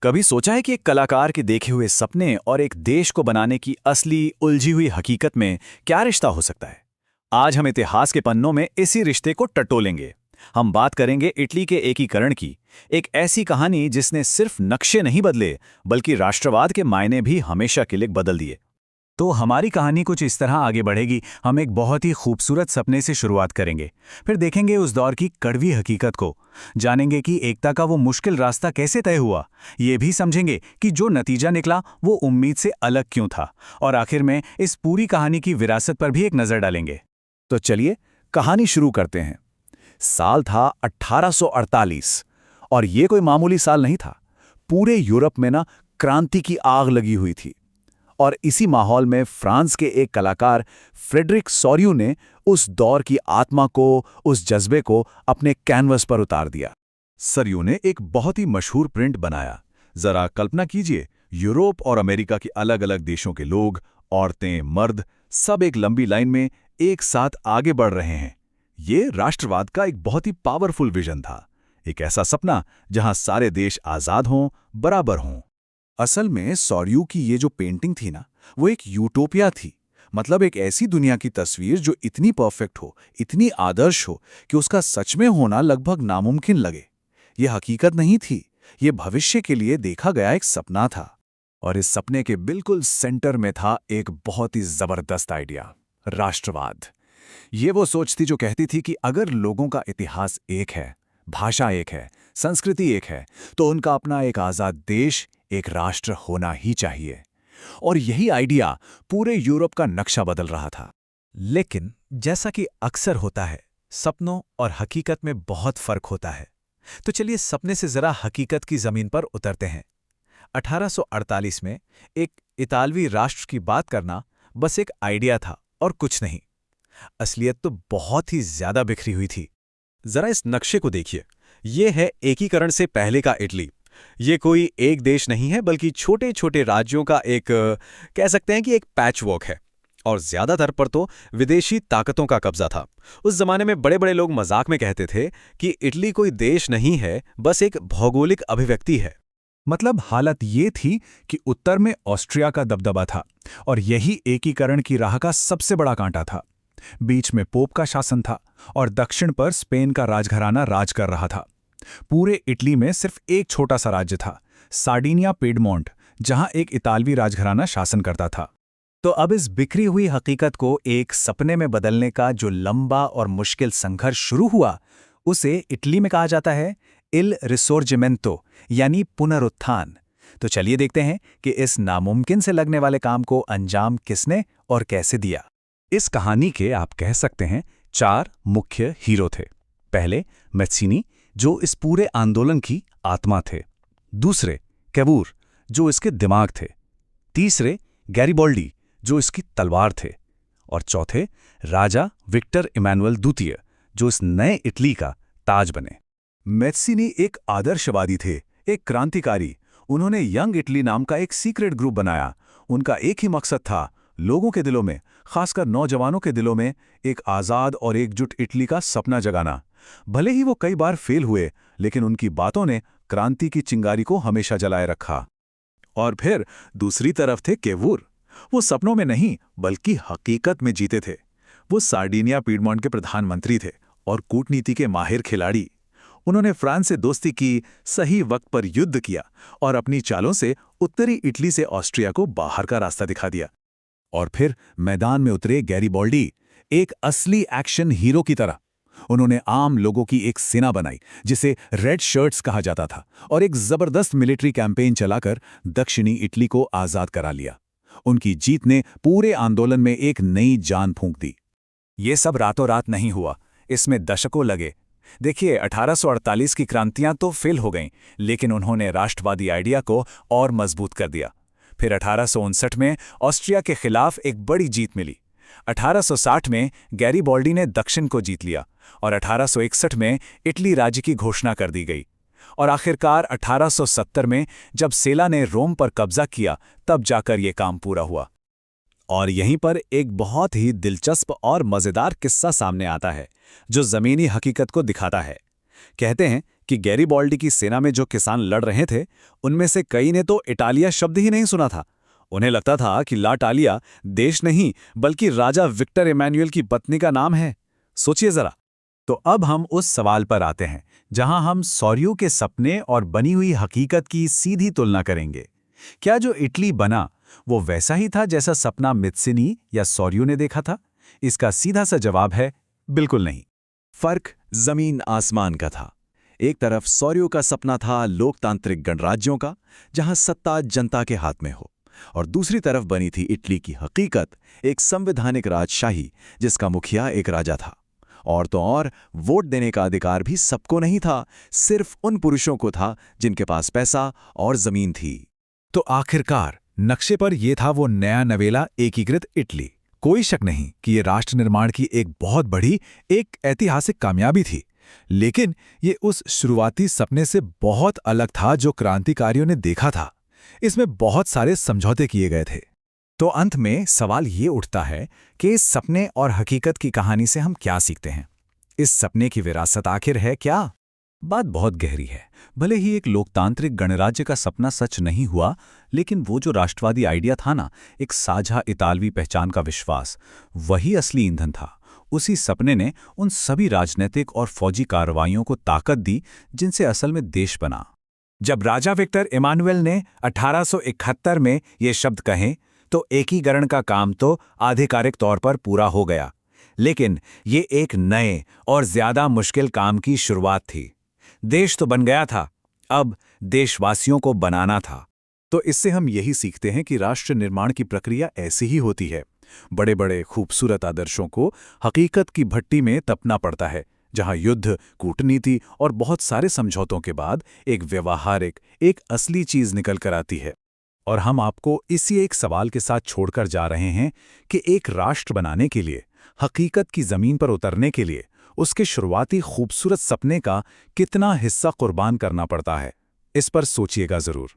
कभी सोचा है कि एक कलाकार के देखे हुए सपने और एक देश को बनाने की असली उलझी हुई हकीकत में क्या रिश्ता हो सकता है? आज हम इतिहास के पन्नों में इसी रिश्ते को टटोलेंगे। हम बात करेंगे इटली के एकीकरण की, एक ऐसी कहानी जिसने सिर्फ नक्शे नहीं बदले बल्कि राष्ट्रवाद के मायने भी हमेशा के लिए बदल दिए। तो हमारी कहानी कुछ इस तरह आगे बढ़ेगी। हम एक बहुत ही खूबसूरत सपने से शुरुआत करेंगे, फिर देखेंगे उस दौर की कड़वी हकीकत को, जानेंगे कि एकता का वो मुश्किल रास्ता कैसे तय हुआ, ये भी समझेंगे कि जो नतीजा निकला वो उम्मीद से अलग क्यों था, और आखिर में इस पूरी कहानी की विरासत पर भी एक नज़र डालेंगे। तो चलिए कहानी शुरू करते हैं। साल था 1848 और ये कोई मामूली साल नहीं था। पूरे यूरोप में ना क्रांति की आग लगी हुई थी और इसी माहौल में फ्रांस के एक कलाकार फ्रेडरिक सोरियू ने उस दौर की आत्मा को, उस जज्बे को अपने कैनवस पर उतार दिया। सोरियू ने एक बहुत ही मशहूर प्रिंट बनाया। जरा कल्पना कीजिए, यूरोप और अमेरिका के अलग अलग देशों के लोग, औरतें, मर्द, सब एक लंबी लाइन में एक साथ आगे बढ़ रहे हैं। ये राष्ट्रवाद का एक बहुत ही पावरफुल विजन था, एक ऐसा सपना जहां सारे देश आजाद हों, बराबर हों। असल में सोरियू की ये जो पेंटिंग थी ना, वो एक यूटोपिया थी। मतलब एक ऐसी दुनिया की तस्वीर जो इतनी परफेक्ट हो, इतनी आदर्श हो कि उसका सच में होना लगभग नामुमकिन लगे। ये हकीकत नहीं थी, ये भविष्य के लिए देखा गया एक सपना था। और इस सपने के बिल्कुल सेंटर में था एक बहुत ही जबरदस्त आइडिया, राष्ट्रवाद। ये वो सोच थी जो कहती थी कि अगर लोगों का इतिहास एक है, भाषा एक है, संस्कृति एक है, तो उनका अपना एक आज़ाद देश, एक राष्ट्र होना ही चाहिए। और यही आइडिया पूरे यूरोप का नक्शा बदल रहा था। लेकिन जैसा कि अक्सर होता है, सपनों और हकीकत में बहुत फर्क होता है। तो चलिए सपने से जरा हकीकत की जमीन पर उतरते हैं। 1848 में एक इतालवी राष्ट्र की बात करना बस एक आइडिया था और कुछ नहीं। असलियत तो बहुत ही ज्यादा बिखरी हुई थी। जरा इस नक्शे को देखिए। ये है एकीकरण से पहले का इटली। ये कोई एक देश नहीं है, बल्कि छोटे छोटे राज्यों का एक कह सकते हैं कि एक पैचवर्क है। और ज्यादातर पर तो विदेशी ताकतों का कब्जा था। उस जमाने में बड़े बड़े लोग मजाक में कहते थे कि इटली कोई देश नहीं है, बस एक भौगोलिक अभिव्यक्ति है। मतलब हालत ये थी कि उत्तर में ऑस्ट्रिया का दबदबा था और यही एकीकरण की राह का सबसे बड़ा कांटा था। बीच में पोप का शासन था और दक्षिण पर स्पेन का राजघराना राज कर रहा था। पूरे इटली में सिर्फ एक छोटा सा राज्य था, सार्डिनिया पिएडमोंट, जहां एक इतालवी राजघराना शासन करता था। तो अब इस बिखरी हुई हकीकत को एक सपने में बदलने का जो लंबा और मुश्किल संघर्ष शुरू हुआ, उसे इटली में कहा जाता है इल रिसोर्जिमेंटो, यानी पुनरुत्थान। तो चलिए देखते हैं कि इस नामुमकिन से लगने वाले काम को अंजाम किसने और कैसे दिया। इस कहानी के आप कह सकते हैं 4 मुख्य हीरो थे। पहले मैत्सिनी, जो इस पूरे आंदोलन की आत्मा थे। दूसरे कैवूर, जो इसके दिमाग थे। तीसरे गैरिबोल्डी, जो इसकी तलवार थे। और चौथे राजा विक्टर इमैनुअल द्वितीय, जो इस नए इटली का ताज बने। मैत्सिनी एक आदर्शवादी थे, एक क्रांतिकारी। उन्होंने यंग इटली नाम का एक सीक्रेट ग्रुप बनाया। उनका एक ही मकसद था, लोगों के दिलों में, खासकर नौजवानों के दिलों में, एक आज़ाद और एकजुट इटली का सपना जगाना। भले ही वो कई बार फेल हुए, लेकिन उनकी बातों ने क्रांति की चिंगारी को हमेशा जलाए रखा। और फिर दूसरी तरफ थे कैवूर। वो सपनों में नहीं बल्कि हकीकत में जीते थे। वो सार्डिनिया पिएडमोंट के प्रधानमंत्री थे और कूटनीति के माहिर खिलाड़ी। उन्होंने फ्रांस से दोस्ती की, सही वक्त पर युद्ध किया और अपनी चालों से उत्तरी इटली से ऑस्ट्रिया को बाहर का रास्ता दिखा दिया। और फिर मैदान में उतरे गैरिबोल्डी, एक असली एक्शन हीरो की तरह। उन्होंने आम लोगों की एक सेना बनाई जिसे रेड शर्ट्स कहा जाता था, और एक जबरदस्त मिलिट्री कैंपेन चलाकर दक्षिणी इटली को आजाद करा लिया। उनकी जीत ने पूरे आंदोलन में एक नई जान फूंक दी। ये सब रातों रात नहीं हुआ, इसमें दशकों लगे। देखिए, 1848 की क्रांतियां तो फेल हो गईं, लेकिन उन्होंने राष्ट्रवादी आइडिया को और मजबूत कर दिया। फिर 1859 में ऑस्ट्रिया के खिलाफ एक बड़ी जीत मिली। 1860 में गैरिबोल्डी ने दक्षिण को जीत लिया और 1861 में इटली राज्य की घोषणा कर दी गई। और आखिरकार 1870 में जब सेला ने रोम पर कब्जा किया, तब जाकर ये काम पूरा हुआ। और यहीं पर एक बहुत ही दिलचस्प और मज़ेदार किस्सा सामने आता है, जो ज़मीनी हकीकत को दिखाता है। कहते हैं कि गैरीबॉल्डी की सेना में जो किसान लड़ रहे थे, उनमें से कई ने तो इटालिया शब्द ही नहीं सुना था। उन्हें लगता था कि ला टालिया देश नहीं बल्कि राजा विक्टर इमैनुअल की पत्नी का नाम है। सोचिए जरा। तो अब हम उस सवाल पर आते हैं जहां हम सॉरियो के सपने और बनी हुई हकीकत की सीधी तुलना करेंगे। क्या जो इटली बना वो वैसा ही था जैसा सपना मैत्सिनी या सॉरियो ने देखा था? इसका सीधा सा जवाब है बिल्कुल नहीं। फर्क जमीन आसमान का था। एक तरफ सॉरियो का सपना था लोकतांत्रिक गणराज्यों का, जहां सत्ता जनता के हाथ में हो, और दूसरी तरफ बनी थी इटली की हकीकत, एक संवैधानिक राजशाही जिसका मुखिया एक राजा था। और तो और वोट देने का अधिकार भी सबको नहीं था, सिर्फ उन पुरुषों को था जिनके पास पैसा और जमीन थी। तो आखिरकार नक्शे पर यह था वो नया नवेला एकीकृत इटली। कोई शक नहीं कि ये राष्ट्र निर्माण की एक बहुत बड़ी, एक ऐतिहासिक कामयाबी थी। लेकिन ये उस शुरुआती सपने से बहुत अलग था जो क्रांतिकारियों ने देखा था। इसमें बहुत सारे समझौते किए गए थे। तो अंत में सवाल ये उठता है कि इस सपने और हकीकत की कहानी से हम क्या सीखते हैं? इस सपने की विरासत आखिर है क्या? बात बहुत गहरी है। भले ही एक लोकतांत्रिक गणराज्य का सपना सच नहीं हुआ, लेकिन वो जो राष्ट्रवादी आइडिया था ना, एक साझा इतालवी पहचान का विश्वास, वही असली ईंधन था। उसी सपने ने उन सभी राजनीतिक और फौजी कार्रवाइयों को ताकत दी जिनसे असल में देश बना। जब राजा विक्टर इमानुएल ने 1871 में ये शब्द कहे तो एकीकरण का काम तो आधिकारिक तौर पर पूरा हो गया, लेकिन ये एक नए और ज्यादा मुश्किल काम की शुरुआत थी। देश तो बन गया था, अब देशवासियों को बनाना था। तो इससे हम यही सीखते हैं कि राष्ट्र निर्माण की प्रक्रिया ऐसी ही होती है। बड़े बड़े खूबसूरत आदर्शों को हकीकत की भट्टी में तपना पड़ता है, जहां युद्ध, कूटनीति और बहुत सारे समझौतों के बाद एक व्यवहारिक, एक असली चीज निकल कर आती है। और हम आपको इसी एक सवाल के साथ छोड़कर जा रहे हैं कि एक राष्ट्र बनाने के लिए, हकीकत की जमीन पर उतरने के लिए उसके शुरुआती खूबसूरत सपने का कितना हिस्सा कुर्बान करना पड़ता है। इस पर सोचिएगा जरूर।